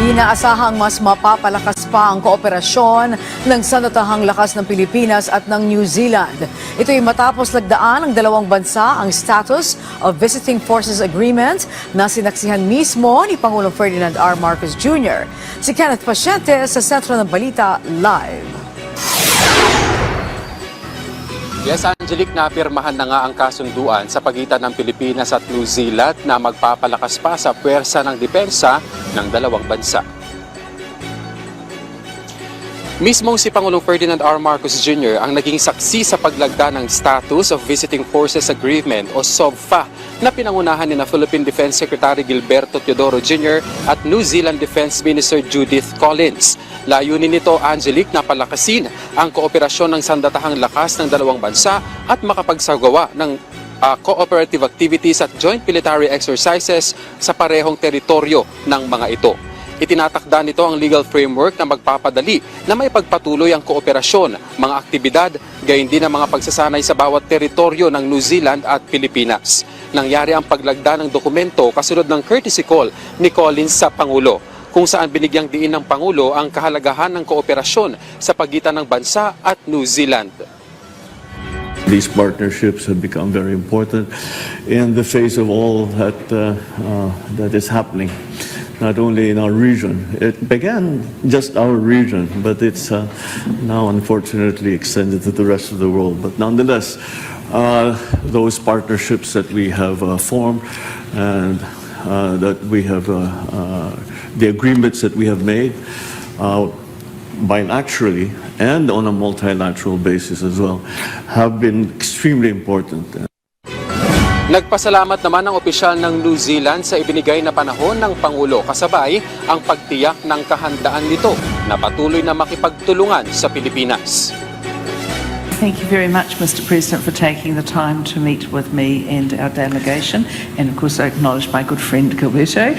Inaasahang mas mapapalakas pa ang kooperasyon ng sandatahang lakas ng Pilipinas at ng New Zealand. Ito ay matapos lagdaan ng dalawang bansa ang Status of Visiting Forces Agreement na sinaksihan mismo ni Pangulong Ferdinand R. Marcos Jr. Si Kenneth Paciente sa Sentro ng Balita Live. Yes, Angelique, napirmahan na nga ang kasunduan sa pagitan ng Pilipinas at New Zealand na magpapalakas pa sa puwersa ng depensa ng dalawang bansa. Mismong si Pangulong Ferdinand R. Marcos Jr. ang naging saksi sa paglagda ng Status of Visiting Forces Agreement o SOVFA na pinangunahan ni Philippine Defense Secretary Gilberto Teodoro Jr. at New Zealand Defense Minister Judith Collins. Layunin nito, Angelique, na palakasin ang kooperasyon ng sandatahang lakas ng dalawang bansa at makapagsagawa ng cooperative activities at joint military exercises sa parehong teritoryo ng mga ito. Itinatakda nito ang legal framework na magpapadali na may pagpatuloy ang kooperasyon, mga aktibidad, gayon din ang mga pagsasanay sa bawat teritoryo ng New Zealand at Pilipinas. Nangyari ang paglagda ng dokumento kasunod ng courtesy call ni Collins sa Pangulo, kung saan binigyang diin ng Pangulo ang kahalagahan ng kooperasyon sa pagitan ng bansa at New Zealand. These partnerships have become very important in the face of all that is happening. Not only in our region. It began just our region, but it's now unfortunately extended to the rest of the world. But nonetheless, those partnerships that we have formed and that we have, the agreements that we have made bilaterally and on a multilateral basis as well, have been extremely important. Nagpasalamat naman ang opisyal ng New Zealand sa ibinigay na panahon ng Pangulo kasabay ang pagtiyak ng kahandaan nito na patuloy na makipagtulungan sa Pilipinas. Thank you very much, Mr. President, for taking the time to meet with me and our delegation. And of course, I acknowledge my good friend Gilberto.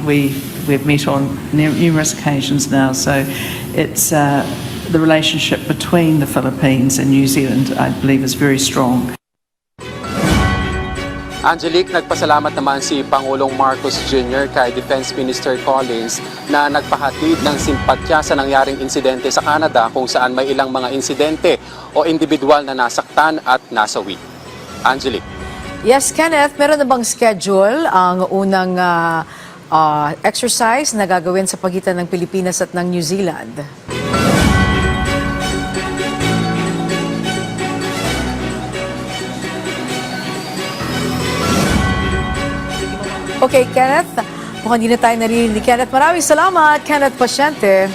We've met on numerous occasions now, so it's the relationship between the Philippines and New Zealand, I believe, is very strong. Angelique, nagpasalamat naman si Pangulong Marcos Jr. kay Defense Minister Collins na nagpahatid ng simpatya sa nangyaring insidente sa Canada kung saan may ilang mga insidente o individual na nasaktan at nasawi. Angelique. Yes, Kenneth, meron na bang schedule ang unang exercise na gagawin sa pagitan ng Pilipinas at ng New Zealand? Okay, Kenneth, mukhang hindi na tayo narinig ni Kenneth. Maraming salamat, Kenneth Paciente.